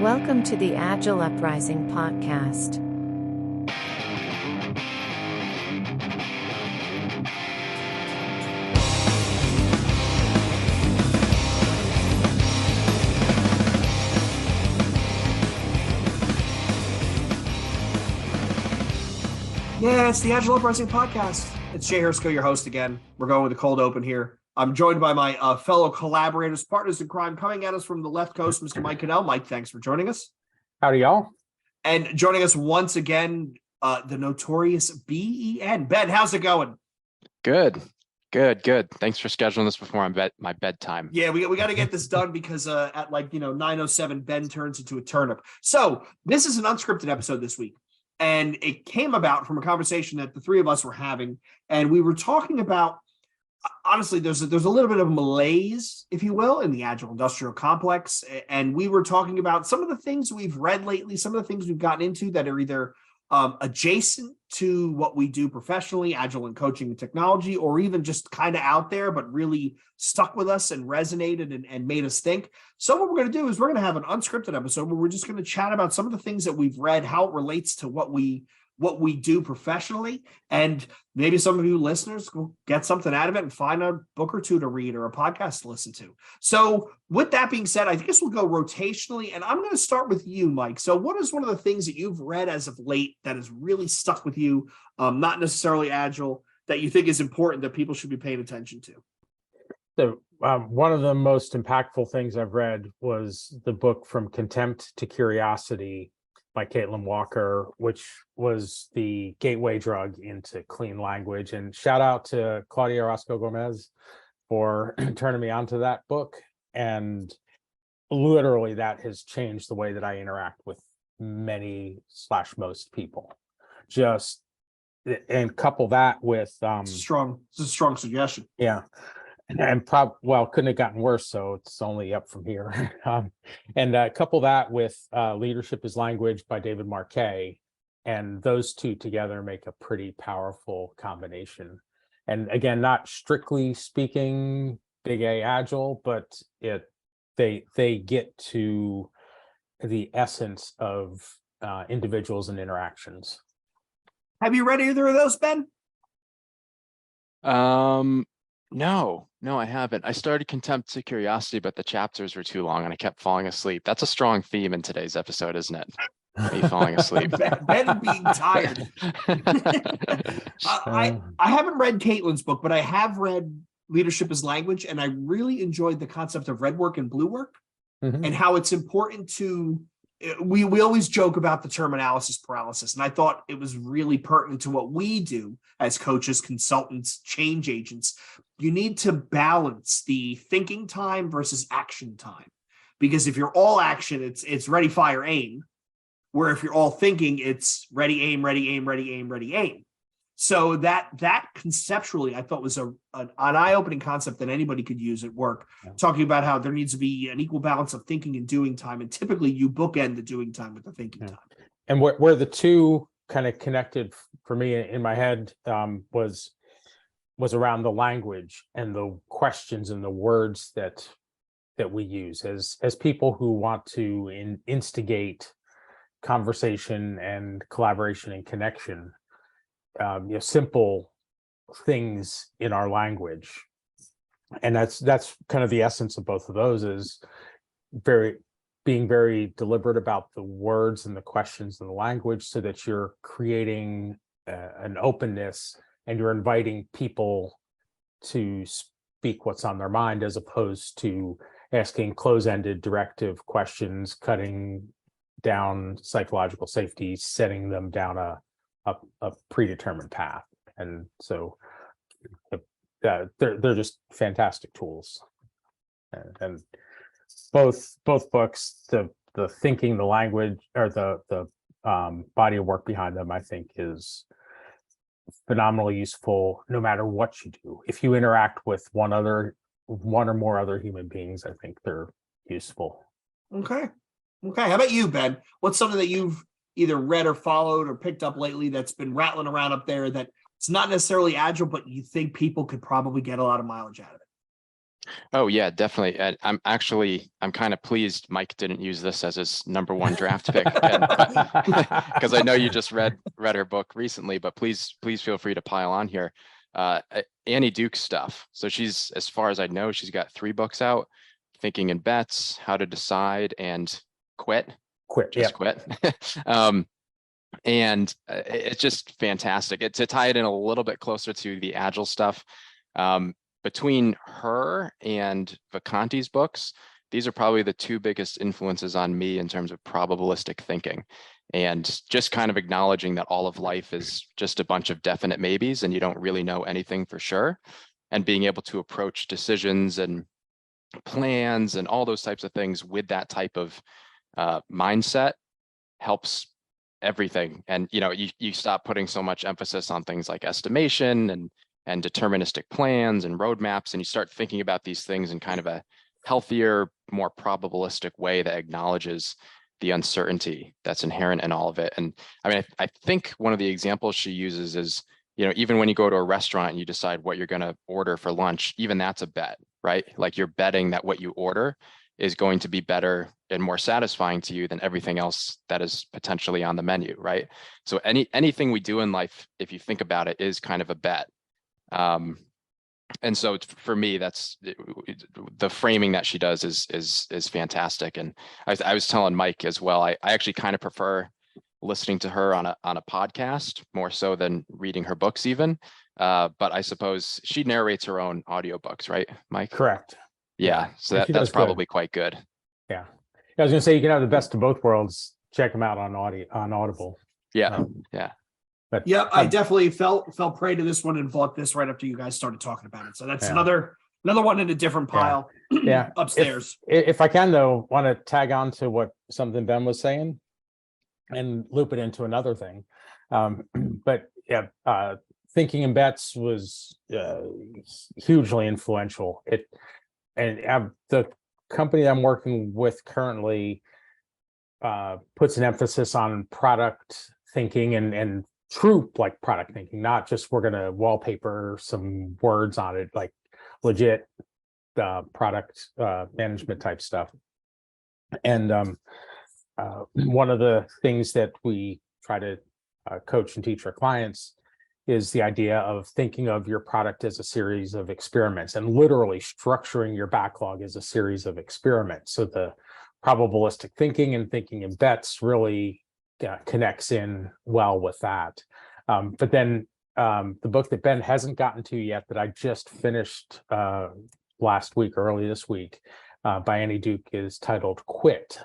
Welcome to the Agile Uprising podcast. Yeah, it's the Agile Uprising podcast. It's Jay Hersko, your host again. We're going with a cold open here. I'm joined by my fellow collaborators, partners in crime, coming at us from the left coast, Mr. Mike Cannell. Mike, thanks for joining us. Howdy, y'all. And joining us once again, the notorious Ben. Ben, how's it going? Good. Thanks for scheduling this before my bedtime. Yeah, we got to get this done because at 9:07, Ben turns into a turnip. So this is an unscripted episode this week. And it came about from a conversation that the three of us were having. And we were talking about, honestly, there's a little bit of malaise, if you will, in the Agile industrial complex. And we were talking about some of the things we've read lately, some of the things we've gotten into that are either adjacent to what we do professionally, Agile and coaching and technology, or even just kind of out there, but really stuck with us and resonated and made us think. So what we're going to do is we're going to have an unscripted episode where we're just going to chat about some of the things that we've read, how it relates to what we do professionally, and maybe some of you listeners will get something out of it and find a book or two to read or a podcast to listen to. So with that being said, I guess we'll go rotationally, and I'm going to start with you, Mike. So what is one of the things that you've read as of late that has really stuck with you, not necessarily Agile, that you think is important that people should be paying attention to? So one of the most impactful things I've read was the book From Contempt to Curiosity by Caitlin Walker, which was the gateway drug into clean language. And shout out to Claudia Orozco Gomez for turning me onto that book. And literally that has changed the way that I interact with many/most people. And couple that with It's a strong suggestion. Yeah. And couldn't have gotten worse, so it's only up from here. And couple that with Leadership is Language by David Marquet, and those two together make a pretty powerful combination. And again, not strictly speaking big A Agile, but they get to the essence of individuals and interactions. Have you read either of those, Ben? No, I haven't. I started Contempt to Curiosity, but the chapters were too long and I kept falling asleep. That's a strong theme in today's episode, isn't it? Me falling asleep. Ben being tired. I haven't read Caitlin's book, but I have read Leadership is Language, and I really enjoyed the concept of red work and blue work, and how it's important to, we always joke about the term analysis paralysis, and I thought it was really pertinent to what we do as coaches, consultants, change agents. You need to balance the thinking time versus action time, because if you're all action, it's ready, fire, aim. Where if you're all thinking, it's ready, aim, ready, aim, ready, aim, ready, aim. So that conceptually, I thought was an eye-opening concept that anybody could use at work, talking about how there needs to be an equal balance of thinking and doing time. And typically you bookend the doing time with the thinking time. And where the two kind of connected for me in my head was around the language and the questions and the words that we use as people who want to instigate conversation and collaboration and connection. Simple things in our language, and that's kind of the essence of both of those, is being very deliberate about the words and the questions and the language, so that you're creating an openness and you're inviting people to speak what's on their mind, as opposed to asking close-ended directive questions, cutting down psychological safety, setting them down a predetermined path. And so they're just fantastic tools. And both books, the thinking, the language, or the body of work behind them, I think is phenomenally useful no matter what you do. If you interact with one or more other human beings, I think they're useful. Okay. How about you, Ben? What's something that you've either read or followed or picked up lately that's been rattling around up there that it's not necessarily Agile, but you think people could probably get a lot of mileage out of it? Oh yeah, definitely. And I'm kind of pleased Mike didn't use this as his number one draft pick, and because I know you just read her book recently, but please feel free to pile on here. Annie Duke stuff. So she's, as far as I know, she's got 3 books out: Thinking in Bets, How to Decide, and Quit. Quit. Just Yeah. quit. And it's just fantastic. To tie it in a little bit closer to the agile stuff. Between her and Vacanti's books, these are probably the 2 biggest influences on me in terms of probabilistic thinking, and just kind of acknowledging that all of life is just a bunch of definite maybes and you don't really know anything for sure, and being able to approach decisions and plans and all those types of things with that type of mindset helps everything. And you stop putting so much emphasis on things like estimation and deterministic plans and roadmaps, and you start thinking about these things in kind of a healthier, more probabilistic way that acknowledges the uncertainty that's inherent in all of it. And I mean, I think one of the examples she uses is, even when you go to a restaurant and you decide what you're going to order for lunch, even that's a bet, right? Like, you're betting that what you order is going to be better and more satisfying to you than everything else that is potentially on the menu, right? So anything we do in life, if you think about it, is kind of a bet. And so for me, that's the framing that she does is fantastic. And I was telling Mike as well, I actually kind of prefer listening to her on a podcast more so than reading her books even. But I suppose she narrates her own audiobooks, right, Mike? Correct. Yeah. So that's probably quite good. Yeah. I was going to say, you can have the best of both worlds. Check them out on Audible. Yeah. Yeah. But yeah, I definitely fell prey to this one and bought this right after you guys started talking about it. So that's another one in a different pile. Yeah. Upstairs. If I can, though, want to tag on to what something Ben was saying and loop it into another thing. But yeah, Thinking in Bets was hugely influential. The company I'm working with currently puts an emphasis on product thinking and true like product thinking, not just we're going to wallpaper some words on it, like legit product management type stuff. And one of the things that we try to coach and teach our clients is the idea of thinking of your product as a series of experiments, and literally structuring your backlog as a series of experiments. So the probabilistic thinking and Thinking in Bets really connects in well with that. But then the book that Ben hasn't gotten to yet, that I just finished last week, early this week, by Annie Duke, is titled Quit.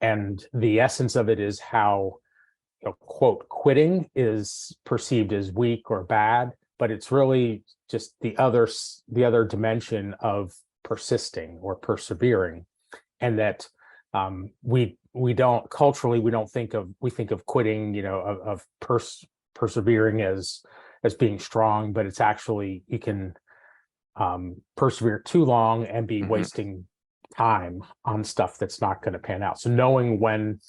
And the essence of it is how, quote, quitting is perceived as weak or bad, but it's really just the other dimension of persisting or persevering. And that we don't culturally, we think of quitting, of persevering as being strong, but it's actually, you can persevere too long and be wasting time on stuff that's not going to pan out. So knowing when,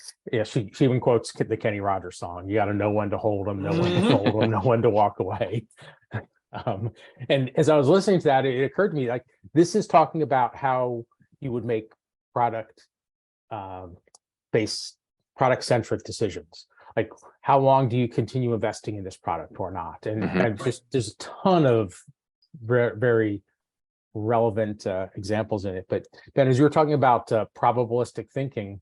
she even quotes the Kenny Rogers song, you got to know when to hold them, know when to fold them, know when to walk away. And as I was listening to that, it occurred to me, like, this is talking about how you would make product centric decisions. Like, how long do you continue investing in this product or not? And just there's a ton of very relevant examples in it. But Ben, as you were talking about probabilistic thinking,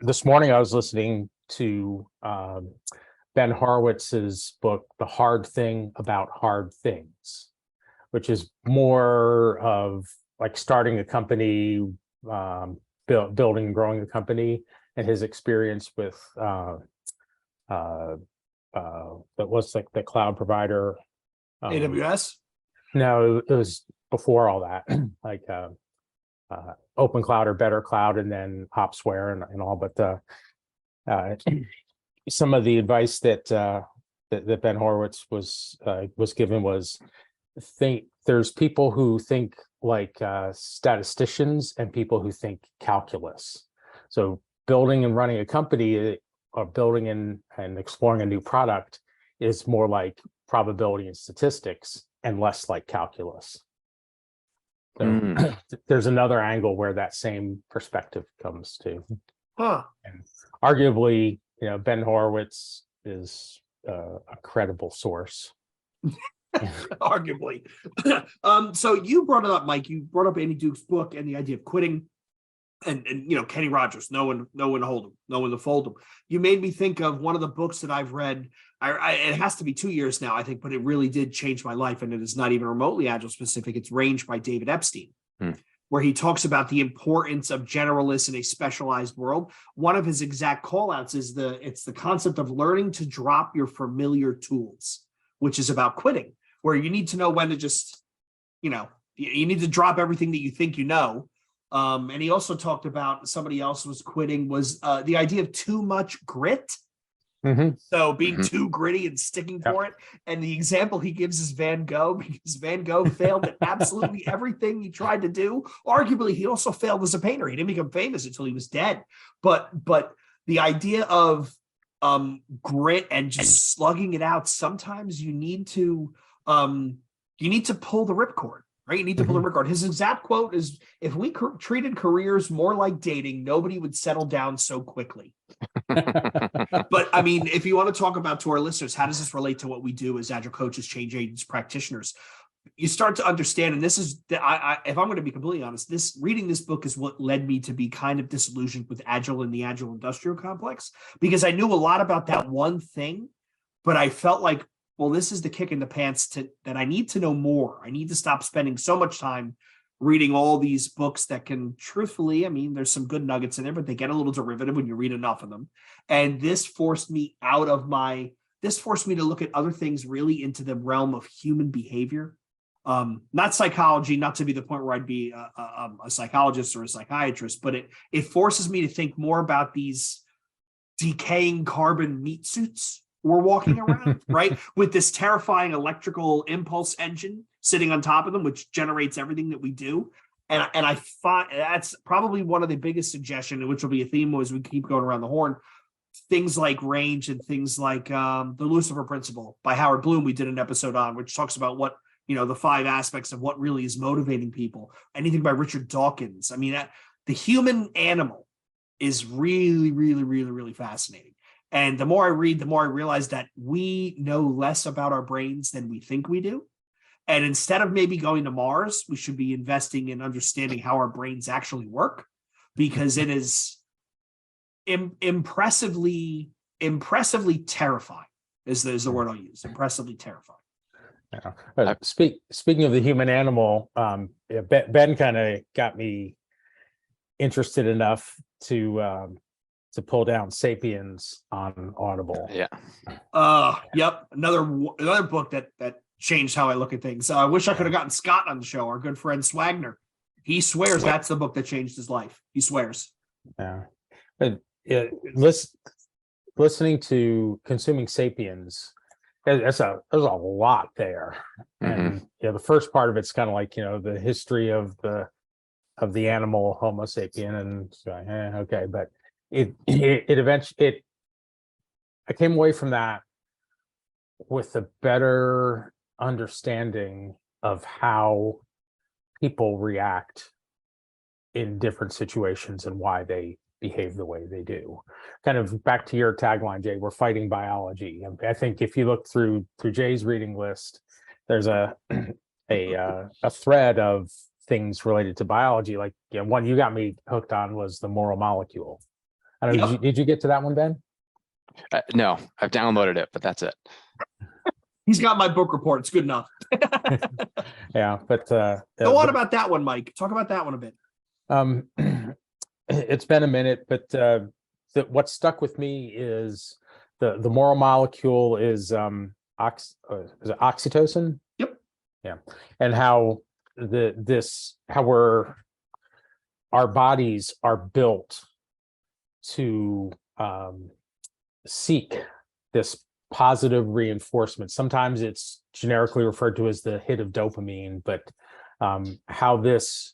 this morning I was listening to Ben Horowitz's book, The Hard Thing About Hard Things, which is more of like starting a company, building and growing a company, and his experience with that was like the cloud provider. AWS? No, it was before all that, like Open Cloud or Better Cloud, and then Opsware and all. But some of the advice that Ben Horowitz was given was, there's people who think like statisticians and people who think calculus. So building and running a company, or building and exploring a new product, is more like probability and statistics and less like calculus. So Mm. there's another angle where that same perspective comes to. Huh. And arguably, Ben Horowitz is a credible source. Arguably. So you brought it up, Mike. You brought up Andy Duke's book and the idea of quitting. And Kenny Rogers, no one to hold him, no one to fold him. You made me think of one of the books that I've read. It has to be 2 years now, I think, but it really did change my life, and it is not even remotely agile specific. It's Range by David Epstein, where he talks about the importance of generalists in a specialized world. One of his exact callouts is it's the concept of learning to drop your familiar tools, which is about quitting, where you need to know when to just, you need to drop everything that you think you know. And he also talked about, somebody else was quitting, was the idea of too much grit. So being too gritty and sticking for it. And the example he gives is Van Gogh, because Van Gogh failed at absolutely everything he tried to do. Arguably, he also failed as a painter. He didn't become famous until he was dead. But the idea of grit and just slugging it out, sometimes you need to pull the ripcord. Right? You need to pull the ripcord. His exact quote is, if we treated careers more like dating, nobody would settle down so quickly. But I mean, if you want to talk about, to our listeners, how does this relate to what we do as agile coaches, change agents, practitioners? You start to understand, and this is, if I'm going to be completely honest, reading this book is what led me to be kind of disillusioned with agile and the agile industrial complex, because I knew a lot about that one thing, but I felt like, well, this is the kick in the pants that I need to know more. I need to stop spending so much time reading all these books that can, truthfully, I mean, there's some good nuggets in there, but they get a little derivative when you read enough of them. And this forced me to look at other things really into the realm of human behavior. Not psychology, not to be the point where I'd be a psychologist or a psychiatrist, but it forces me to think more about these decaying carbon meat suits we're walking around, right? With this terrifying electrical impulse engine sitting on top of them, which generates everything that we do. And I find that's probably one of the biggest suggestions, which will be a theme as we keep going around the horn. Things like Range and things like the Lucifer Principle by Howard Bloom, we did an episode on, which talks about what, the 5 aspects of what really is motivating people. Anything by Richard Dawkins. I mean, the human animal is really, really, really, really fascinating. And the more I read, the more I realize that we know less about our brains than we think we do. And instead of maybe going to Mars, we should be investing in understanding how our brains actually work, because it is impressively terrifying is the word I'll use. Impressively terrifying. Yeah. Speaking of the human animal, Ben kind of got me interested enough to pull down Sapiens on Audible. Yeah. Yep. Another book that changed how I look at things. I wish I could have gotten Scott on the show, our good friend Swagner. He swears that's the book that changed his life. He swears. Yeah. But listening to Consuming Sapiens, there's a lot there. And the first part of it's kind of like, the history of the animal Homo sapien, and okay, but it eventually I came away from that with a better understanding of how people react in different situations and why they behave the way they do. Kind of back to your tagline, Jay, we're fighting biology. I think if you look through Jay's reading list, there's a thread of things related to biology. Like one you got me hooked on was the moral molecule. I don't know, did you get to that one, Ben? No, I've downloaded it, but that's it. He's got my book report. It's good enough. Yeah, but go on about that one, Mike. Talk about that one a bit. It's been a minute, but what stuck with me is the moral molecule is oxytocin. Yep. Yeah, and how our bodies are built to seek this positive reinforcement. Sometimes it's generically referred to as the hit of dopamine, but how this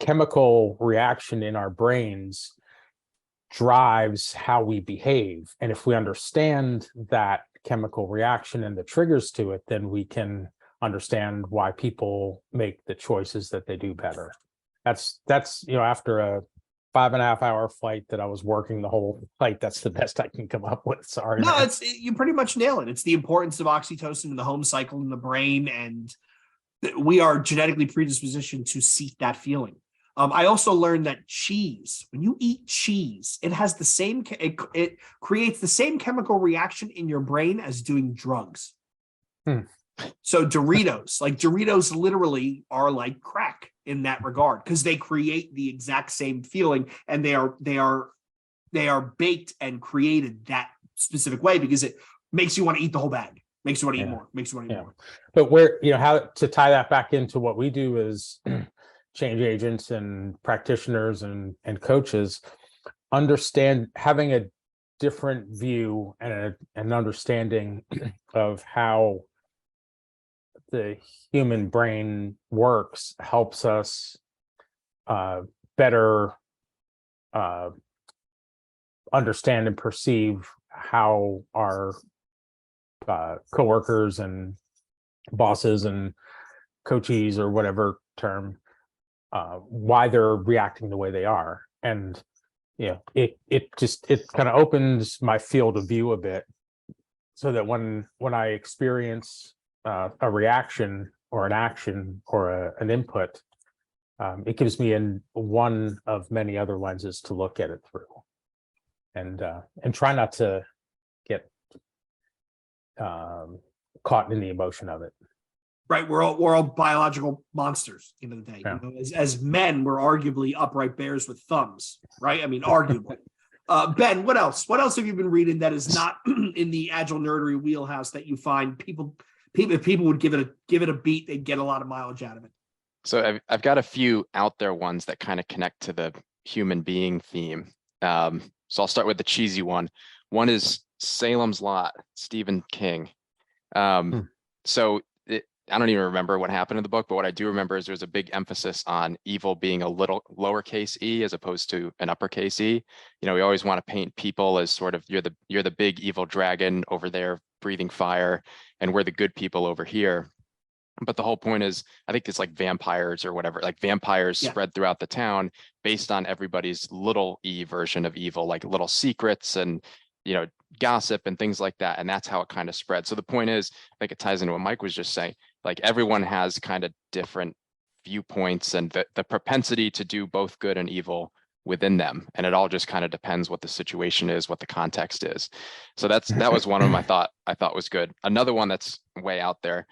chemical reaction in our brains drives how we behave. And if we understand that chemical reaction and the triggers to it, then we can understand why people make the choices that they do better. That's after a 5.5 hour flight that I was working the whole flight, that's the best I can come up with. Sorry. No, man. you pretty much nail it. It's the importance of oxytocin in the home cycle in the brain, and we are genetically predispositioned to seek that feeling. I also learned that cheese, when you eat cheese, it has the same, it creates the same chemical reaction in your brain as doing drugs. So Doritos literally are like crack in that regard, because they create the exact same feeling, and they are baked and created that specific way because it makes you want to eat the whole bag, makes you want to eat more, makes you want to eat more. But where, how to tie that back into what we do is change agents and practitioners and coaches understand, having a different view and an understanding of how the human brain works helps us better understand and perceive how our coworkers and bosses and coachees, or whatever term, why they're reacting the way they are. And it kind of opens my field of view a bit, so that when I experience a reaction or an action or an input, it gives me one of many other lenses to look at it through, and try not to get caught in the emotion of it. Right, we're all biological monsters. At the end of the day, as men, we're arguably upright bears with thumbs. Right? I mean, arguably. Ben, what else? What else have you been reading that is not in the agile nerdery wheelhouse that you find people if people would give it a beat, they'd get a lot of mileage out of it? So I've got a few out there ones that kind of connect to the human being theme. So I'll start with the cheesy one. One is Salem's Lot, Stephen King. So I don't even remember what happened in the book, but what I do remember is there's a big emphasis on evil being a little lowercase e as opposed to an uppercase e. We always want to paint people as sort of you're the big evil dragon over there breathing fire, and we're the good people over here. But the whole point is, I think it's like vampires or whatever, like vampires spread throughout the town based on everybody's little e version of evil, like little secrets and gossip and things like that. And that's how it kind of spread. So the point is, I think it ties into what Mike was just saying, like everyone has kind of different viewpoints and the propensity to do both good and evil within them. And it all just kind of depends what the situation is, what the context is. So that was one of them I thought was good. Another one that's way out there,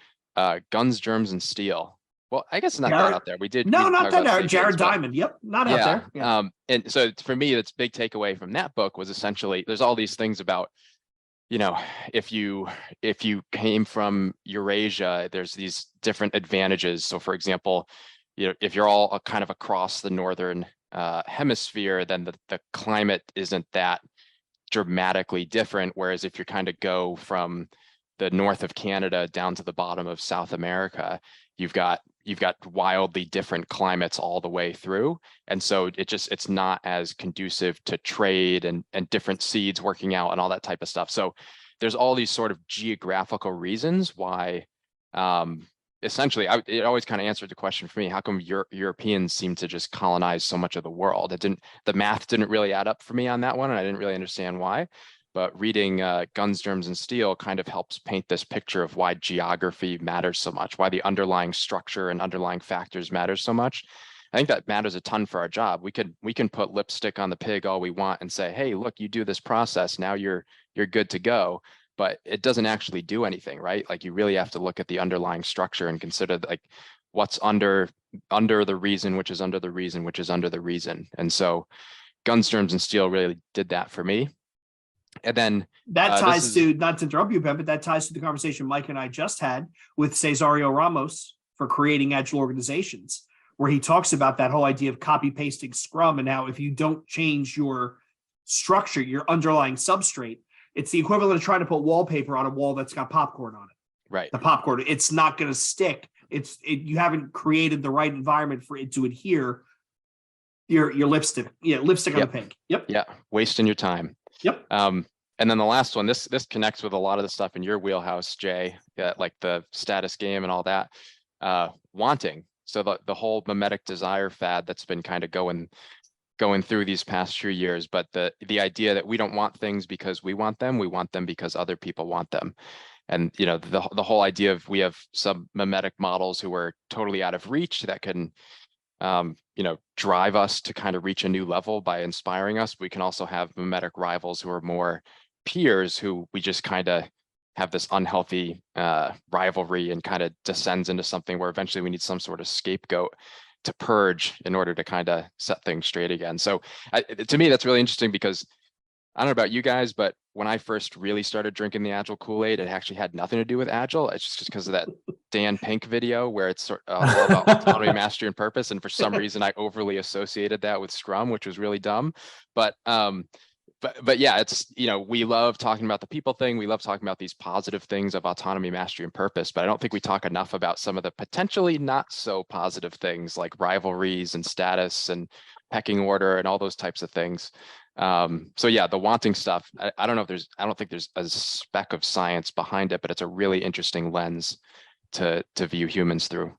Guns, Germs, and Steel. Well, I guess not that out there. Not that out. Jared Diamond. Yep, not out there. Yeah. And so for me, it's big takeaway from that book was essentially there's all these things about, if you came from Eurasia, there's these different advantages. So for example, if you're all kind of across the northern hemisphere, then the climate isn't that dramatically different. Whereas if you kind of go from the north of Canada down to the bottom of South America, you've got wildly different climates all the way through. And so it's not as conducive to trade and different seeds working out and all that type of stuff. So there's all these sort of geographical reasons why, essentially, it always kind of answered the question for me, how come Europeans seem to just colonize so much of the world? The math didn't really add up for me on that one, and I didn't really understand why. But reading Guns, Germs, and Steel kind of helps paint this picture of why geography matters so much, why the underlying structure and underlying factors matter so much. I think that matters a ton for our job. We can put lipstick on the pig all we want and say, hey, look, you do this process, now you're good to go. But it doesn't actually do anything, right? Like you really have to look at the underlying structure and consider like what's under the reason, which is under the reason, which is under the reason. And so Guns, Germs, and Steel really did that for me. And then that ties to, not to interrupt you, Ben, but that ties to the conversation Mike and I just had with Cesario Ramos for creating agile organizations, where he talks about that whole idea of copy pasting Scrum and how if you don't change your structure, your underlying substrate, it's the equivalent of trying to put wallpaper on a wall that's got popcorn on it. Right. The popcorn, it's not going to stick. You haven't created the right environment for it to adhere. Your lipstick on the pig. Yep. Yeah. Wasting your time. Yep. And And then the last one, this connects with a lot of the stuff in your wheelhouse, Jay, like the status game and all that. Wanting. So the whole mimetic desire fad that's been kind of going through these past few years, but the idea that we don't want things because we want them because other people want them. And the whole idea of we have some mimetic models who are totally out of reach that can drive us to kind of reach a new level by inspiring us. We can also have mimetic rivals who are more peers who we just kind of have this unhealthy rivalry and kind of descends into something where eventually we need some sort of scapegoat to purge in order to kind of set things straight again. So to me, that's really interesting because I don't know about you guys, but when I first really started drinking the Agile Kool-Aid, it actually had nothing to do with Agile. It's just because of that Dan Pink video where it's all about autonomy, mastery, and purpose. And for some reason, I overly associated that with Scrum, which was really dumb. But yeah, it's, we love talking about the people thing. We love talking about these positive things of autonomy, mastery, and purpose. But I don't think we talk enough about some of the potentially not so positive things like rivalries and status and pecking order and all those types of things. So yeah, the wanting stuff, I don't think there's a speck of science behind it, but it's a really interesting lens to view humans through.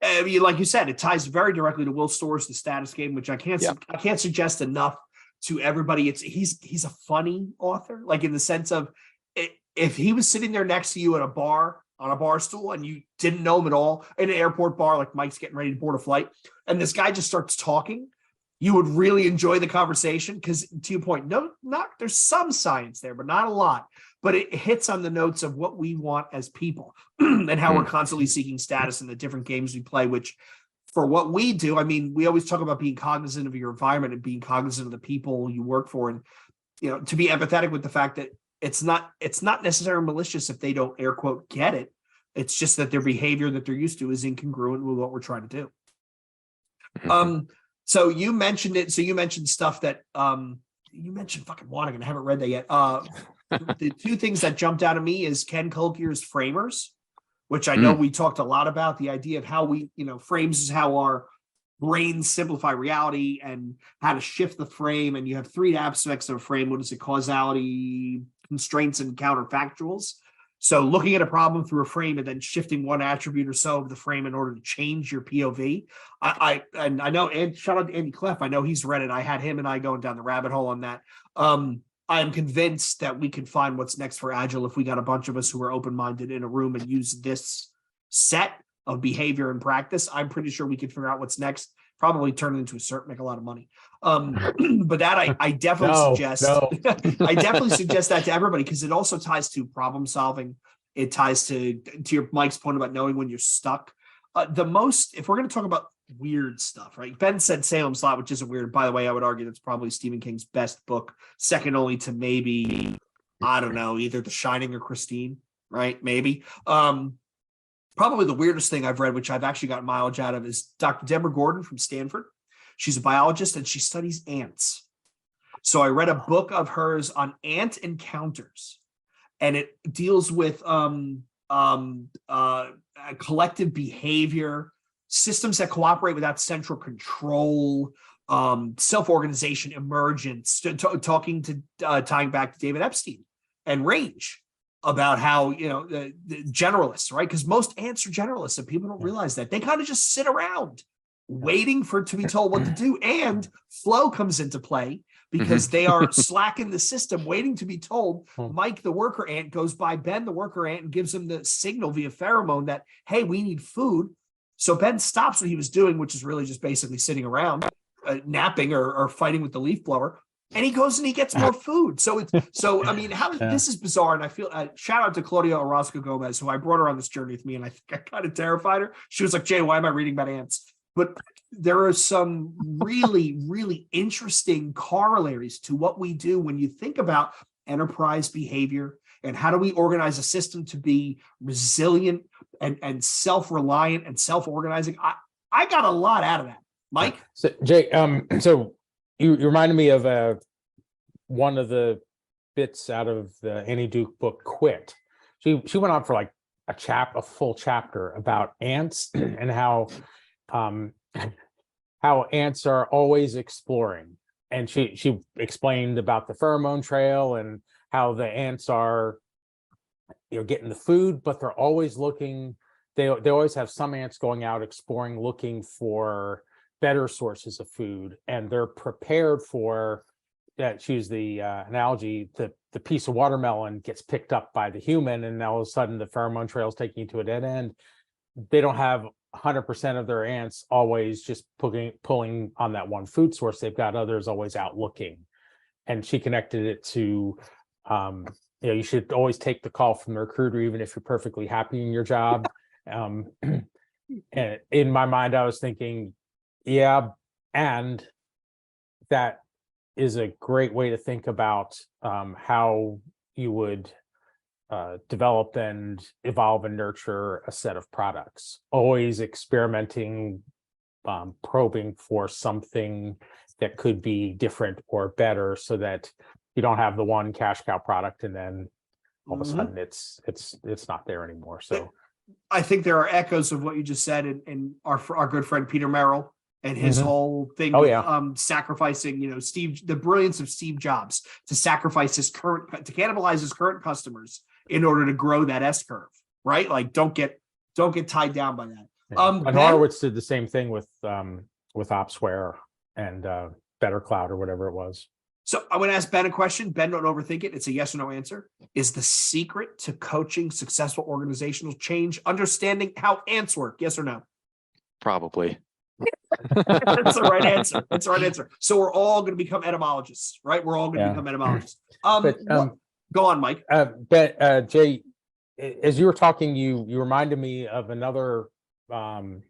Like you said, it ties very directly to Will Storr's The Status Game, which I can't suggest enough to everybody. He's a funny author, like in the sense of if he was sitting there next to you at a bar on a bar stool and you didn't know him at all, in an airport bar, like Mike's getting ready to board a flight, and this guy just starts talking, you would really enjoy the conversation because, to your point, there's some science there, but not a lot. But it hits on the notes of what we want as people and how we're constantly seeking status in the different games we play, which for what we do, I mean, we always talk about being cognizant of your environment and being cognizant of the people you work for. And, to be empathetic with the fact that it's not necessarily malicious if they don't air quote get it. It's just that their behavior that they're used to is incongruent with what we're trying to do. So you mentioned it. So you mentioned stuff that you mentioned fucking Wanting. I haven't read that yet. The two things that jumped out at me is Ken Kolkier's Framers, which I know we talked a lot about. The idea of how we, frames is how our brains simplify reality and how to shift the frame. And you have three aspects of a frame. What is it? Causality, constraints, and counterfactuals. So looking at a problem through a frame and then shifting one attribute or so of the frame in order to change your POV. I know, and shout out to Andy Clef. I know he's read it. I had him and I going down the rabbit hole on that. I am convinced that we can find what's next for Agile if we got a bunch of us who are open-minded in a room and use this set of behavior and practice. I'm pretty sure we could figure out what's next, probably turn it into a cert, make a lot of money. But that I definitely suggest. I definitely suggest that to everybody because it also ties to problem solving. It ties to your Mike's point about knowing when you're stuck. If we're going to talk about weird stuff, right? Ben said Salem's Lot, which isn't weird. By the way, I would argue that's probably Stephen King's best book, second only to maybe, I don't know, either The Shining or Christine, right? Maybe. Probably the weirdest thing I've read, which I've actually gotten mileage out of, is Dr. Deborah Gordon from Stanford. She's a biologist and she studies ants. So I read a book of hers on ant encounters, and it deals with collective behavior, systems that cooperate without central control, self-organization, emergence, tying back to David Epstein and Rage. About how, the generalists, right? Because most ants are generalists and people don't realize that. They kind of just sit around waiting to be told what to do. And flow comes into play because they are slacking the system, waiting to be told. Mike, the worker ant, goes by Ben, the worker ant, and gives him the signal via pheromone that, hey, we need food. So Ben stops what he was doing, which is really just basically sitting around, napping or fighting with the leaf blower. And he goes and he gets more food. This is bizarre. And I feel shout out to Claudia Orozco Gomez, who I brought her on this journey with me. And I think I kind of terrified her. She was like, Jay, why am I reading about ants? But there are some really, really interesting corollaries to what we do when you think about enterprise behavior and how do we organize a system to be resilient and self-reliant and self-organizing. I got a lot out of that. Mike? So Jay, you reminded me of one of the bits out of the Annie Duke book, Quit. She went on for like a full chapter about ants and how ants are always exploring. And she explained about the pheromone trail and how the ants are, getting the food, but they're always looking. They always have some ants going out exploring, looking for better sources of food, and they're prepared for that. Choose the analogy: the piece of watermelon gets picked up by the human, and all of a sudden the pheromone trail is taking you to a dead end. They don't have 100% of their ants always just pulling on that one food source. They've got others always out looking. And she connected it to, you should always take the call from the recruiter, even if you're perfectly happy in your job. And in my mind, I was thinking, yeah, and that is a great way to think about how you would develop and evolve and nurture a set of products, always experimenting, probing for something that could be different or better, so that you don't have the one cash cow product and then all of a sudden it's not there anymore. So I think there are echoes of what you just said, and our good friend Peter Merrill and his whole thing with sacrificing, the brilliance of Steve Jobs to sacrifice to cannibalize his current customers in order to grow that S curve, right? Like don't get tied down by that. And Horowitz did the same thing with Opsware and Better Cloud or whatever it was. So I'm going to ask Ben a question. Ben, don't overthink it. It's a yes or no answer. Is the secret to coaching successful organizational change understanding how ants work? Yes or no? Probably. That's the right answer. That's the right answer. So we're all going to become etymologists, right? We're all going to become etymologists. Go on, Mike. But Jay, as you were talking, you reminded me of another rabbit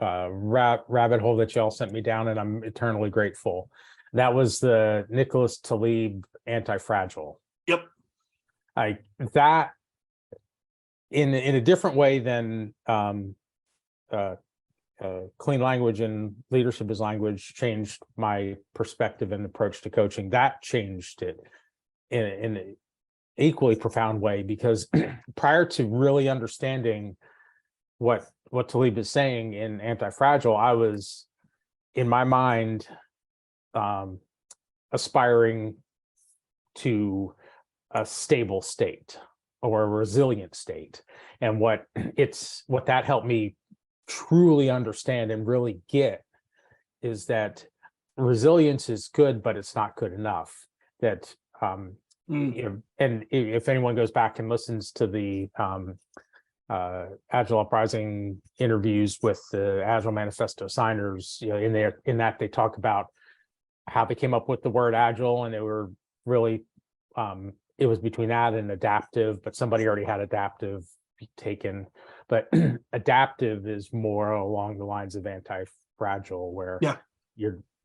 hole that y'all sent me down, and I'm eternally grateful. That was the Nicholas Taleb anti-fragile. Yep. Like that in a different way than clean language and leadership as language changed my perspective and approach to coaching. That changed it in an equally profound way, because prior to really understanding what Taleb is saying in Anti-Fragile, I was, in my mind, aspiring to a stable state or a resilient state. And what that helped me truly understand and really get is that resilience is good, but it's not good enough. That and if anyone goes back and listens to the Agile Uprising interviews with the Agile Manifesto signers, in that they talk about how they came up with the word agile, and they were really it was between that and adaptive, but somebody already had adaptive taken. But adaptive is more along the lines of anti-fragile, where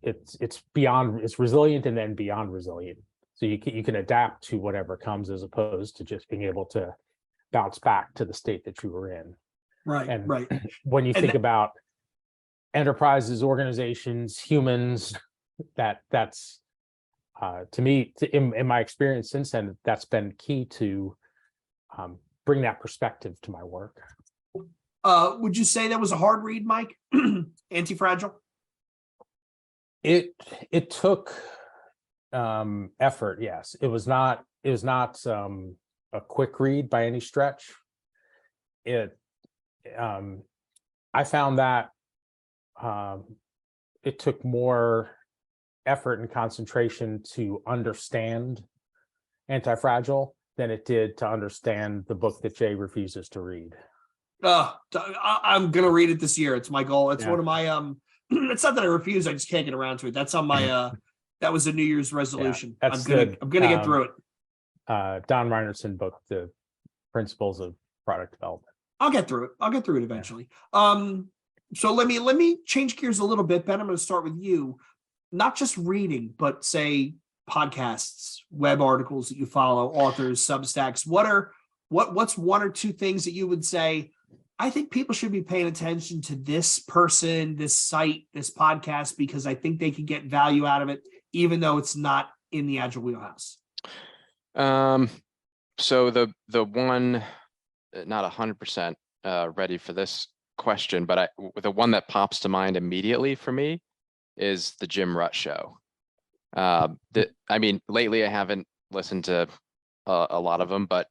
it's beyond, it's resilient and then beyond resilient. So you can adapt to whatever comes, as opposed to just being able to bounce back to the state that you were in. Right. And right. when you think about enterprises, organizations, humans, that's to me, in my experience since then, that's been key to bring that perspective to my work. Would you say that was a hard read, Mike? Anti-Fragile? It took effort. Yes, it was not a quick read by any stretch. I found that it took more effort and concentration to understand Anti-Fragile than it did to understand the book that Jay refuses to read. I'm gonna read it this year. It's my goal. It's one of my it's not that I refuse, I just can't get around to it. That's on my that was a New Year's resolution. Yeah, I'm gonna get through it. Don Reinertson book, The Principles of Product Development. I'll get through it eventually. So let me change gears a little bit. Ben, I'm going to start with you. Not just reading, but say podcasts, web articles that you follow, authors, Substacks. What's one or two things that you would say, I think people should be paying attention to this person, this site, this podcast, because I think they can get value out of it, even though it's not in the Agile wheelhouse? So the one, not 100% ready for this question, but the one that pops to mind immediately for me is the Jim Rutt Show. Lately I haven't listened to a lot of them, but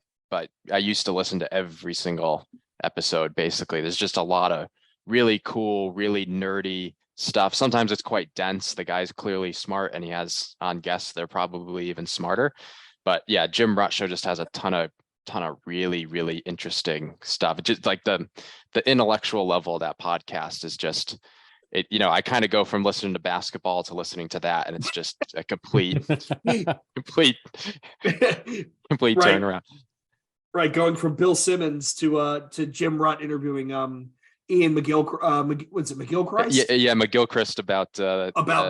I used to listen to every single episode. Basically, there's just a lot of really cool, really nerdy stuff. Sometimes it's quite dense. The guy's clearly smart, and he has on guests they're probably even smarter. But yeah, Jim Rutt Show just has a ton of really, really interesting stuff. It just like the intellectual level of that podcast is just it, I kind of go from listening to basketball to listening to that, and it's just a complete complete Right. turnaround. Right, going from Bill Simmons to Jim Rutt interviewing Ian what's it, McGilchrist? Yeah, McGilchrist about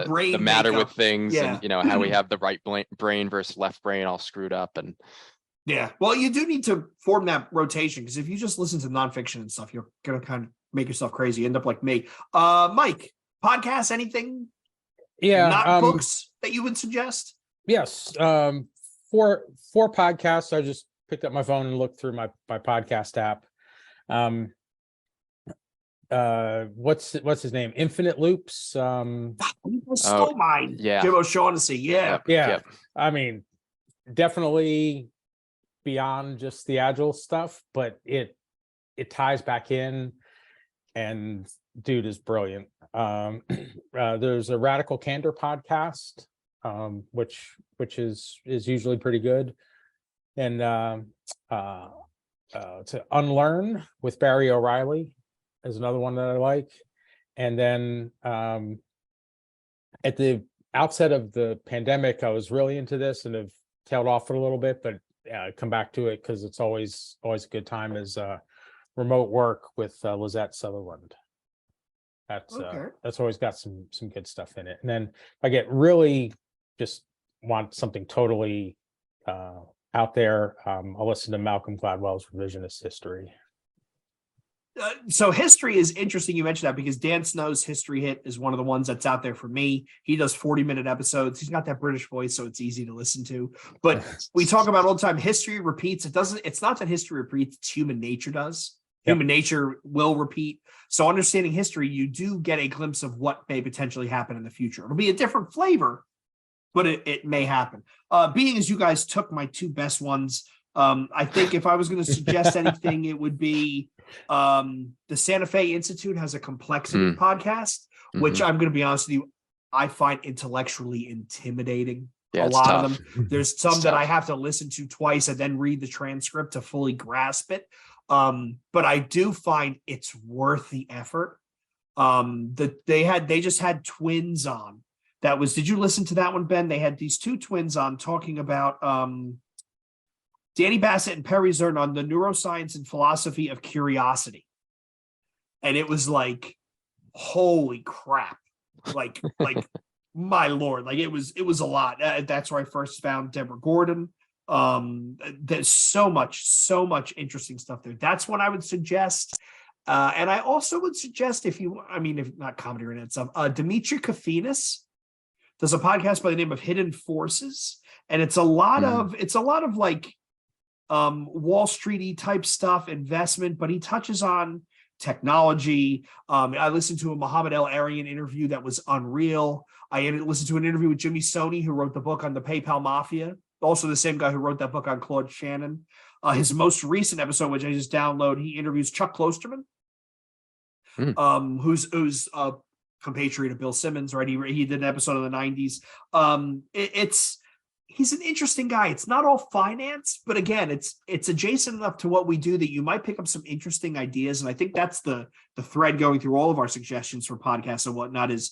brain the matter makeup. with things, Yeah. and how we have the right brain versus left brain all screwed up. And yeah, well, you do need to form that rotation, because if you just listen to nonfiction and stuff, you're gonna kind of make yourself crazy, end up like me. Mike, podcasts, anything? Yeah, not books that you would suggest? Yes, for podcasts, I just picked up my phone and looked through my podcast app. What's his name? Infinite Loops. Stole mine. Yeah. Jim O'Shaughnessy. Yeah. Yeah. I mean, definitely beyond just the agile stuff, but it ties back in, and dude is brilliant. There's a Radical Candor podcast, which is usually pretty good. And to Unlearn with Barry O'Reilly is another one that I like. And then at the outset of the pandemic, I was really into this and have tailed off for a little bit, but come back to it because it's always a good time, is Remote Work with Lizette Sutherland. That's always got some good stuff in it. And then if I get really just want something totally out there, I'll listen to Malcolm Gladwell's Revisionist History. So history is interesting. You mentioned that because Dan Snow's History Hit is one of the ones that's out there for me. He does 40-minute episodes. He's got that British voice, so it's easy to listen to. But we talk about all the time, history repeats. It's not that history repeats, it's human nature does. Yep. Human nature will repeat. So understanding history, you do get a glimpse of what may potentially happen in the future. It'll be a different flavor, but it may happen. Being as you guys took my two best ones, I think if I was going to suggest anything, it would be the Santa Fe Institute has a complexity podcast, which I'm going to be honest with you, I find intellectually intimidating. Yeah, a lot tough. of them. There's some that I have to listen to twice and then read the transcript to fully grasp it. But I do find it's worth the effort. They just had twins on. Did you listen to that one, Ben? They had these two twins on talking about Danny Bassett and Perry Zern on the neuroscience and philosophy of curiosity. And it was like, holy crap. Like my Lord, like it was a lot. That's where I first found Deborah Gordon. There's so much interesting stuff there. That's what I would suggest. And I also would suggest if not comedy or that stuff, Dimitri Kofinas does a podcast by the name of Hidden Forces. And it's a lot of like Wall Street-y type stuff, investment, but he touches on technology. I listened to a Muhammad El-Arian interview that was unreal. I listened to an interview with Jimmy Stoney, who wrote the book on the PayPal Mafia, also the same guy who wrote that book on Claude Shannon. His most recent episode, which I just downloaded, he interviews Chuck Klosterman, who's a compatriot of Bill Simmons, right? He did an episode in the 90s. He's an interesting guy. It's not all finance, but again, it's adjacent enough to what we do that you might pick up some interesting ideas. And I think that's the thread going through all of our suggestions for podcasts and whatnot is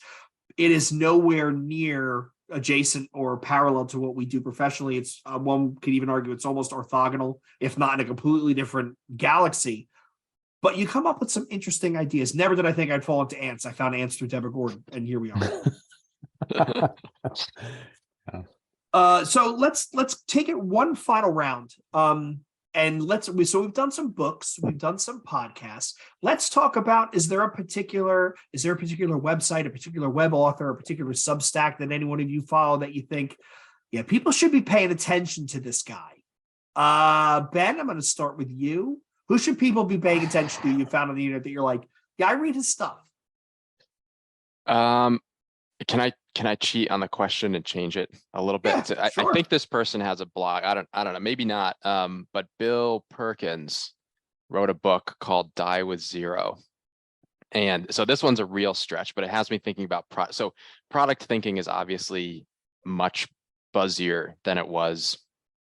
it is nowhere near adjacent or parallel to what we do professionally. It's one could even argue it's almost orthogonal, if not in a completely different galaxy. But you come up with some interesting ideas. Never did I think I'd fall into ants. I found ants through Deborah Gordon, and here we are. So let's take it one final round. And we've done some books, we've done some podcasts. Let's talk about, is there a particular website, a particular web author, a particular Substack that any one of you follow that you think, yeah, people should be paying attention to this guy? Ben, I'm going to start with you. Who should people be paying attention to you found on the internet that you're like, yeah, I read his stuff? can I cheat on the question and change it a little bit? Yeah, I sure. think this person has a blog. I don't know, maybe not. But Bill Perkins wrote a book called Die with Zero. And so this one's a real stretch, but it has me thinking about so product thinking is obviously much buzzier than it was,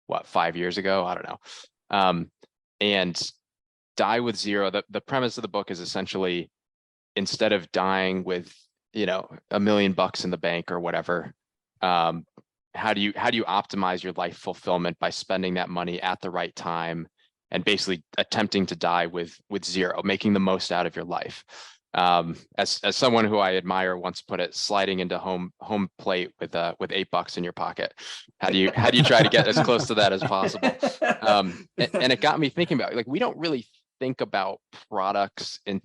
what, 5 years ago? I don't know. And Die with Zero, the premise of the book is essentially, instead of dying with, $1 million in the bank or whatever, how do you optimize your life fulfillment by spending that money at the right time and basically attempting to die with zero, making the most out of your life. As someone who I admire once put it, sliding into home plate with $8 in your pocket. How do you try to get as close to that as possible? And it got me thinking about, like, we don't really think about products in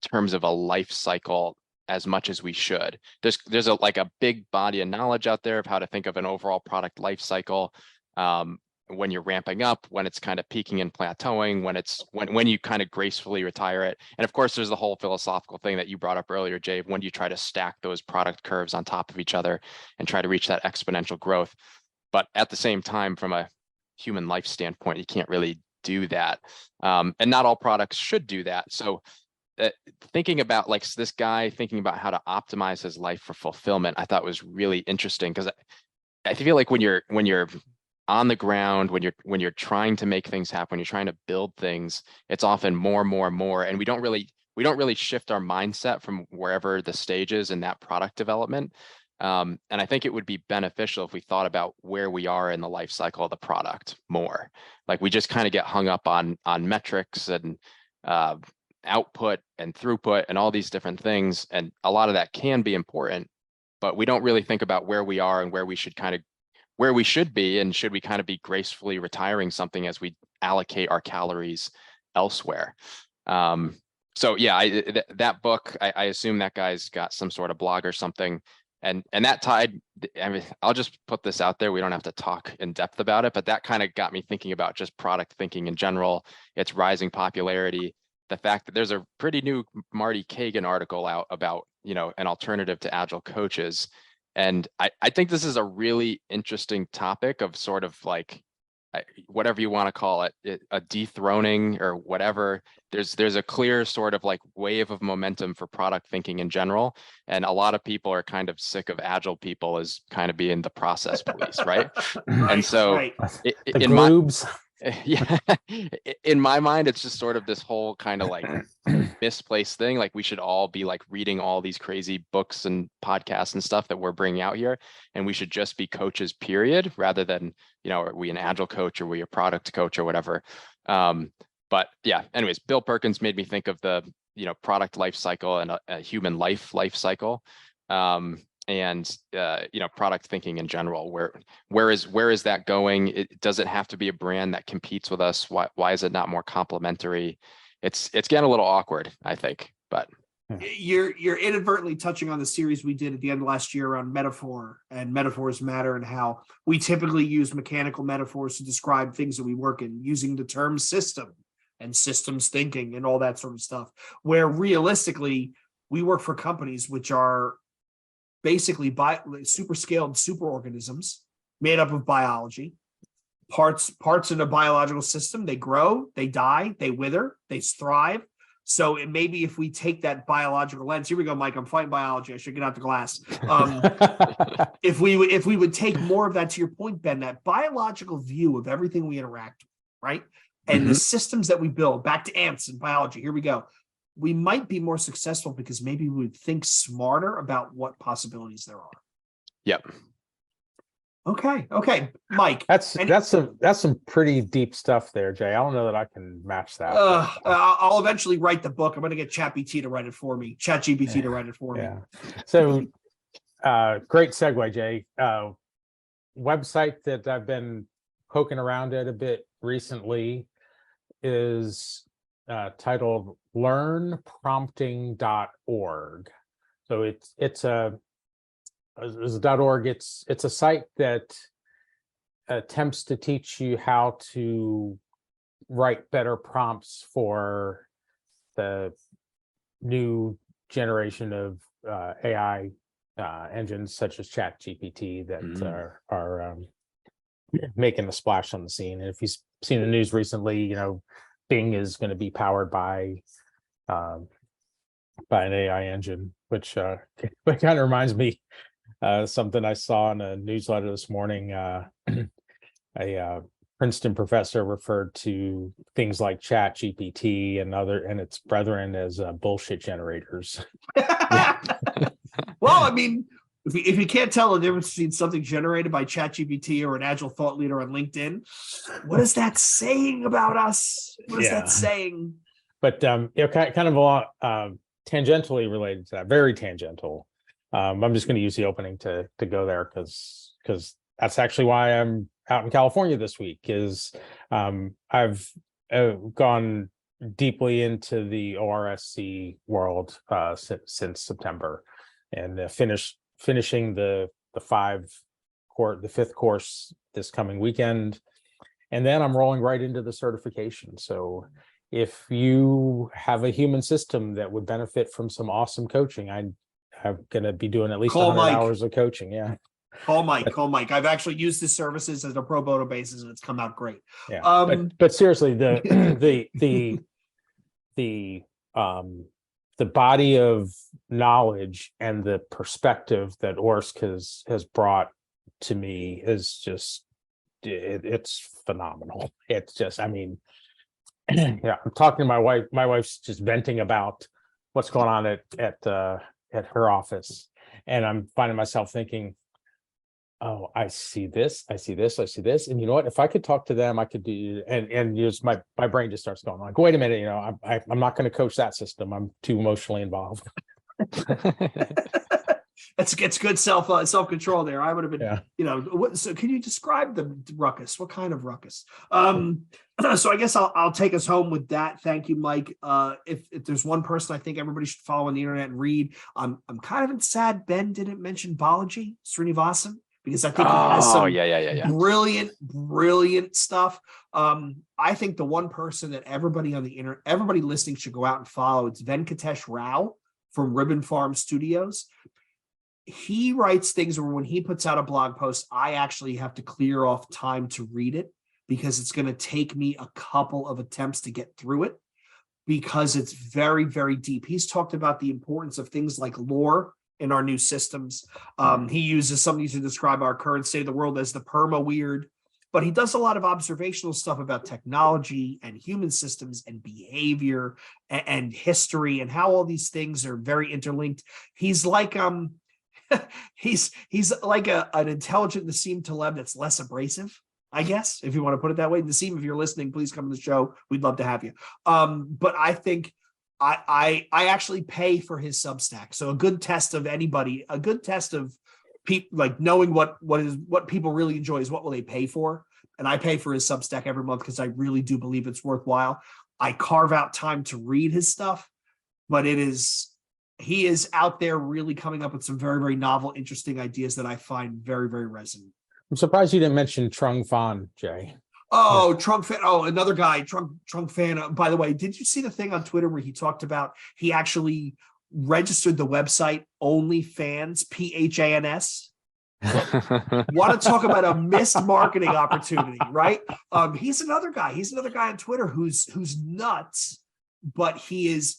terms of a life cycle as much as we should. There's a big body of knowledge out there of how to think of an overall product life cycle. When you're ramping up, when it's kind of peaking and plateauing, when you kind of gracefully retire it. And of course, there's the whole philosophical thing that you brought up earlier, Jay, when do you try to stack those product curves on top of each other and try to reach that exponential growth? But at the same time, from a human life standpoint, you can't really do that. And not all products should do that. So thinking about, like, this guy thinking about how to optimize his life for fulfillment, I thought was really interesting, because I feel like when you're on the ground, when you're trying to make things happen, when you're trying to build things, it's often more, and we don't really shift our mindset from wherever the stage is in that product development. And I think it would be beneficial if we thought about where we are in the life cycle of the product more. Like, we just kind of get hung up on metrics and output and throughput and all these different things, and a lot of that can be important, but we don't really think about where we are and where we should be, and should we kind of be gracefully retiring something as we allocate our calories elsewhere. So yeah, that book, I assume that guy's got some sort of blog or something, and that tied, I mean, I'll just put this out there, we don't have to talk in depth about it, but that kind of got me thinking about just product thinking in general, its rising popularity, the fact that there's a pretty new Marty Kagan article out about, an alternative to agile coaches. And I think this is a really interesting topic of sort of like, whatever you want to call it, a dethroning or whatever. There's a clear sort of like wave of momentum for product thinking in general. And a lot of people are kind of sick of agile people as kind of being the process police, right? And so The in gloobs. yeah, in my mind, it's just sort of this whole kind of like misplaced thing. Like, we should all be like reading all these crazy books and podcasts and stuff that we're bringing out here, and we should just be coaches, period, rather than, are we an agile coach or are we a product coach or whatever. But yeah, anyways, Bill Perkins made me think of the, product life cycle and a human life cycle. And product thinking in general, where is that going? Does it have to be a brand that competes with us? Why is it not more complementary? It's getting a little awkward, I think, but you're inadvertently touching on the series we did at the end of last year around metaphor and metaphors matter, and how we typically use mechanical metaphors to describe things that we work in, using the term system and systems thinking and all that sort of stuff, where realistically we work for companies which are basically super scaled superorganisms made up of biology, parts in a biological system. They grow, they die, they wither, they thrive. So maybe if we take that biological lens, here we go, Mike, I'm fighting biology, I should get out the glass. If we would take more of that, to your point, Ben, that biological view of everything we interact with, right? And the systems that we build, back to ants and biology, here we go. We might be more successful because maybe we would think smarter about what possibilities there are. Yep. Okay, Mike. That's some pretty deep stuff there, Jay. I don't know that I can match that. I'll eventually write the book. I'm going to get ChatGPT to write it for me. ChatGPT to write it for me. So, great segue, Jay. Website that I've been poking around at a bit recently is titled learnprompting.org. So it's a .org. It's a site that attempts to teach you how to write better prompts for the new generation of AI engines such as ChatGPT that Mm. are making a splash on the scene. And if you've seen the news recently, Bing is going to be powered um, by an AI engine, which kind of reminds me something I saw in a newsletter this morning. A Princeton professor referred to things like Chat GPT and its brethren as bullshit generators. Well, I mean, if you can't tell the difference between something generated by ChatGPT or an agile thought leader on LinkedIn, what is that saying about us? What is that saying? But kind of a lot tangentially related to that, very tangential. I'm just going to use the opening to go there because that's actually why I'm out in California this week. Is I've gone deeply into the ORSC world since September, and finishing the fifth course this coming weekend, and then I'm rolling right into the certification. So if you have a human system that would benefit from some awesome coaching, I'm going to be doing at least 100 hours of coaching. Yeah. Call Mike. I've actually used his services as a pro bono basis, and it's come out great. Yeah. But seriously, the body of knowledge and the perspective that ORSC has brought to me is just it's phenomenal. It's just, I mean, yeah, I'm talking to my wife. My wife's just venting about what's going on at her office, and I'm finding myself thinking, oh, I see this, I see this, I see this. And you know what? If I could talk to them, I could do, and just my brain just starts going like, wait a minute, I'm not going to coach that system. I'm too emotionally involved. It's good self-control there. I would have been, so can you describe the ruckus? What kind of ruckus? So I guess I'll take us home with that. Thank you, Mike. If there's one person I think everybody should follow on the internet and read, I'm kind of sad Ben didn't mention Balaji Srinivasan, because I think he has some brilliant stuff. I think the one person that everybody on the internet, everybody listening should go out and follow, it's Venkatesh Rao from Ribbon Farm Studios. He writes things where when he puts out a blog post, I actually have to clear off time to read it, because it's going to take me a couple of attempts to get through it, because it's very, very deep. He's talked about the importance of things like lore in our new systems. He uses something to describe our current state of the world as the perma weird, but he does a lot of observational stuff about technology and human systems and behavior and history and how all these things are very interlinked. He's like he's like an intelligent Nassim Taleb that's less abrasive, I guess, if you want to put it that way. Nassim, if you're listening, please come to the show. We'd love to have you. But I think I actually pay for his Substack. So a good test of people, like knowing what people really enjoy is what will they pay for. And I pay for his Substack every month because I really do believe it's worthwhile. I carve out time to read his stuff, but he is out there really coming up with some very, very novel, interesting ideas that I find very, very resonant. I'm surprised you didn't mention Trung Phan, Jay. Oh, Trung Phan. Oh, another guy, Trung Phan. By the way, did you see the thing on Twitter where he talked about he actually registered the website OnlyFans, PHANS? Want to talk about a missed marketing opportunity, right? He's another guy. He's another guy on Twitter who's nuts. But his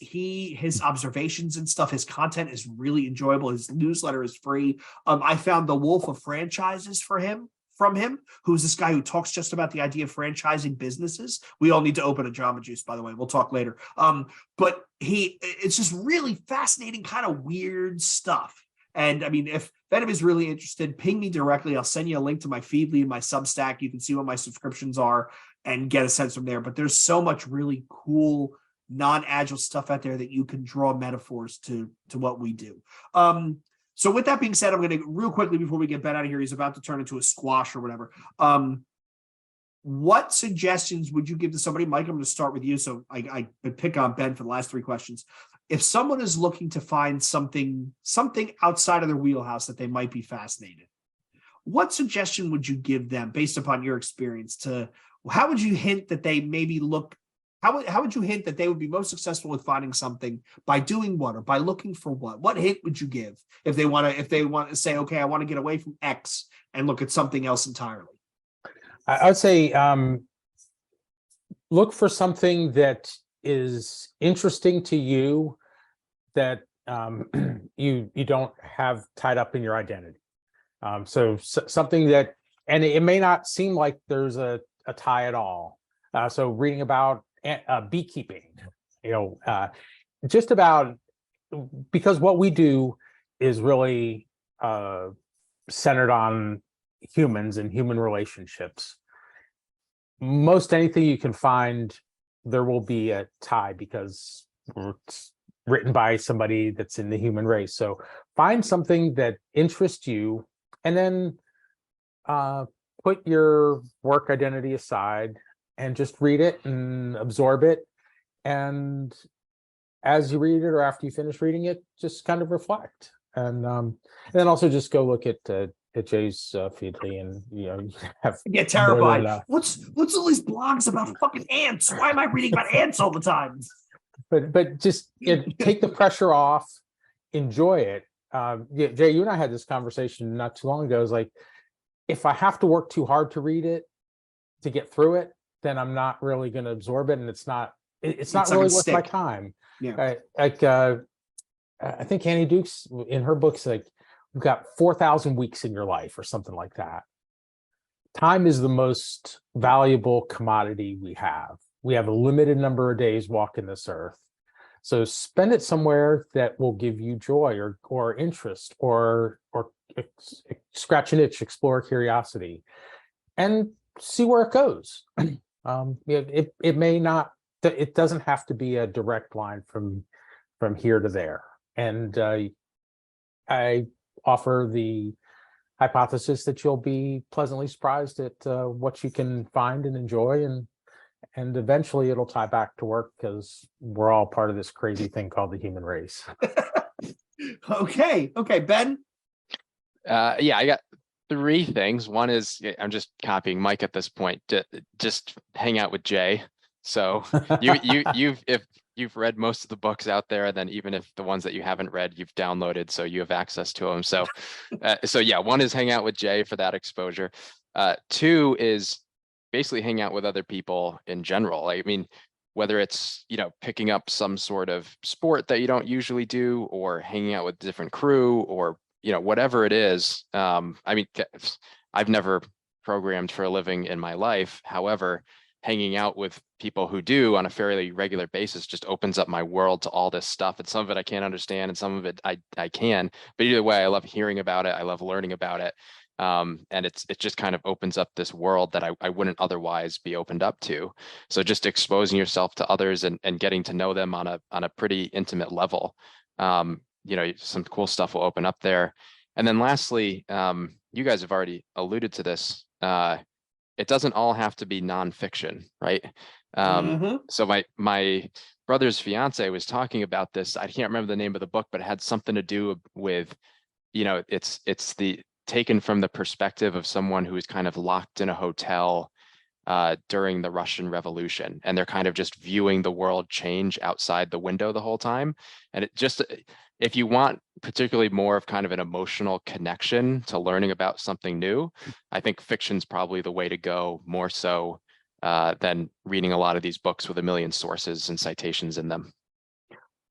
observations and stuff, his content is really enjoyable. His newsletter is free. I found the Wolf of Franchises from him, who's this guy who talks just about the idea of franchising businesses. We all need to open a Jamba Juice, by the way. We'll talk later. But it's just really fascinating, kind of weird stuff. And I mean, if Venom is really interested, ping me directly. I'll send you a link to my Feedly and my Substack. You can see what my subscriptions are and get a sense from there. But there's so much really cool non-agile stuff out there that you can draw metaphors to what we do. So with that being said, I'm going to real quickly before we get Ben out of here, he's about to turn into a squash or whatever. What suggestions would you give to somebody? Mike, I'm going to start with you. So I pick on Ben for the last three questions. If someone is looking to find something outside of their wheelhouse that they might be fascinated, what suggestion would you give them based upon your experience how would you hint that they maybe look how would you hint that they would be most successful with finding something by doing what or by looking for what? What hint would you give if they want to say, okay, I want to get away from X and look at something else entirely? I would say look for something that is interesting to you that you don't have tied up in your identity. So something that, and it may not seem like there's a tie at all. So reading about beekeeping, just about, because what we do is really centered on humans and human relationships. Most anything you can find, there will be a tie because it's written by somebody that's in the human race. So find something that interests you, and then put your work identity aside and just read it and absorb it. And as you read it, or after you finish reading it, just kind of reflect. And then also just go look at Jay's Feedly, and you have I get terrified. What's all these blogs about fucking ants? Why am I reading about ants all the time? But just take the pressure off, enjoy it. Jay, you and I had this conversation not too long ago. It's like, if I have to work too hard to read it, to get through it, then I'm not really going to absorb it, and it's not really worth my time. Yeah. I think Annie Dukes in her books, like, we've got 4,000 weeks in your life or something like that. Time is the most valuable commodity we have. We have a limited number of days walking this earth. So spend it somewhere that will give you joy or interest or scratch an itch, explore curiosity, and see where it goes. It may not, it doesn't have to be a direct line from here to there. And I offer the hypothesis that you'll be pleasantly surprised at what you can find and enjoy, and eventually it'll tie back to work, because we're all part of this crazy thing called the human race. Okay, Ben. Yeah, I got 3 things. One is, I'm just copying Mike at this point. Just hang out with Jay. So if you've read most of the books out there, then even if the ones that you haven't read, you've downloaded, so you have access to them. So yeah, one is hang out with Jay for that exposure. 2 is basically hang out with other people in general. I mean, whether it's, picking up some sort of sport that you don't usually do, or hanging out with a different crew, or, whatever it is. I mean, I've never programmed for a living in my life. However, hanging out with people who do on a fairly regular basis just opens up my world to all this stuff. And some of it I can't understand, and some of it I can. But either way, I love hearing about it. I love learning about it. And it just kind of opens up this world that I wouldn't otherwise be opened up to. So just exposing yourself to others and getting to know them on a pretty intimate level. Some cool stuff will open up there. And then lastly, you guys have already alluded to this. It doesn't all have to be nonfiction, right? So my brother's fiance was talking about this. I can't remember the name of the book, but it had something to do with, it's the taken from the perspective of someone who is kind of locked in a hotel during the Russian Revolution, and they're kind of just viewing the world change outside the window the whole time. And it just, if you want particularly more of kind of an emotional connection to learning about something new, I think fiction's probably the way to go, more so than reading a lot of these books with a million sources and citations in them.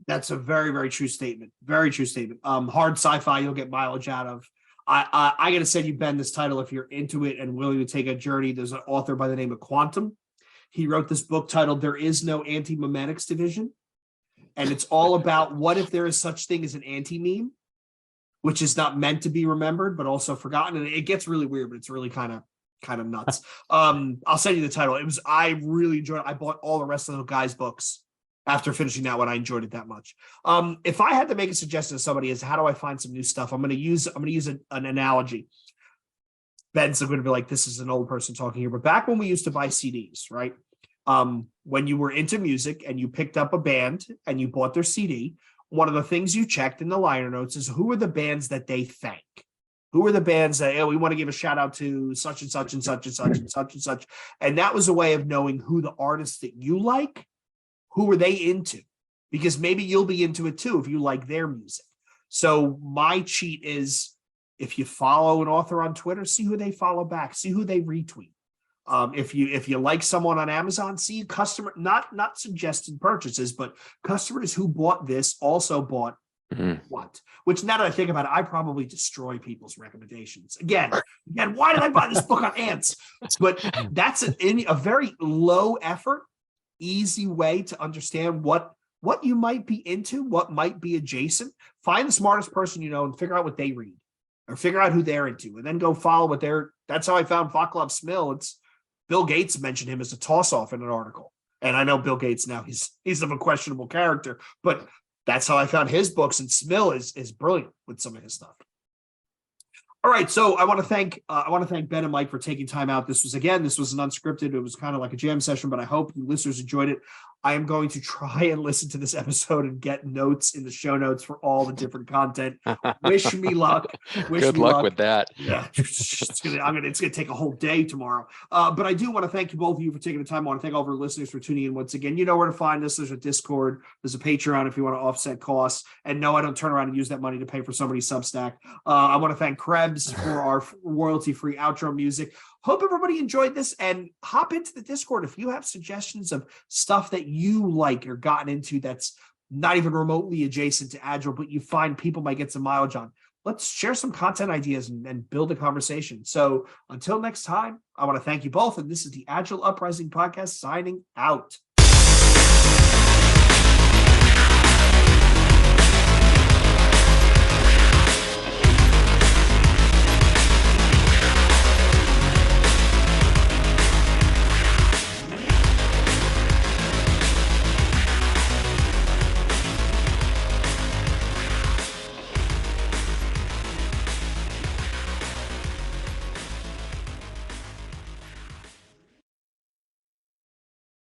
That's a very, very true statement. Very true statement. Hard sci-fi you'll get mileage out of. I got to send you, Ben, this title if you're into it and willing to take a journey. There's an author by the name of Quantum. He wrote this book titled "There Is No Anti-Memetics Division." And it's all about what if there is such thing as an anti-meme, which is not meant to be remembered, but also forgotten. And it gets really weird, but it's really kind of nuts. I'll send you the title. I really enjoyed it. I bought all the rest of the guy's books after finishing that one. I enjoyed it that much. If I had to make a suggestion to somebody as how do I find some new stuff, I'm going to use an analogy. Ben's going to be like, this is an old person talking here, but back when we used to buy CDs, right? When you were into music and you picked up a band and you bought their CD, one of the things you checked in the liner notes is who are the bands that they thank? Who are the bands that, we want to give a shout out to such and such and such and such and such and such. And that was a way of knowing who the artists that you like Who are they into? Because maybe you'll be into it too if you like their music. So my cheat is, if you follow an author on Twitter, see who they follow back, see who they retweet. If you like someone on Amazon, see customer, not suggested purchases, but customers who bought this also bought what? Which, now that I think about it, I probably destroy people's recommendations. Again, why did I buy this book on ants? But that's a very low effort, easy way to understand what you might be into, what might be adjacent. Find the smartest person you know and figure out what they read, or figure out who they're into, and then go follow what they're. That's how I found Vaclav Smil. It's Bill Gates mentioned him as a toss-off in an article. And I know Bill Gates now, he's of a questionable character, but that's how I found his books. And Smil is brilliant with some of his stuff. All right, so I want to thank Ben and Mike for taking time out. This was an unscripted. It was kind of like a jam session, but I hope you listeners enjoyed it. I am going to try and listen to this episode and get notes in the show notes for all the different content. Wish me luck. Good luck with that. Yeah, it's gonna take a whole day tomorrow. But I do want to thank you, both of you, for taking the time. I want to thank all of our listeners for tuning in once again. You know where to find us. There's a Discord. There's a Patreon if you want to offset costs. And no, I don't turn around and use that money to pay for somebody's Substack. I want to thank Krebs for our royalty-free outro music. Hope everybody enjoyed this, and hop into the Discord if you have suggestions of stuff that you like or gotten into that's not even remotely adjacent to Agile, but you find people might get some mileage on. Let's share some content ideas and build a conversation. So until next time, I want to thank you both. And this is the Agile Uprising Podcast signing out.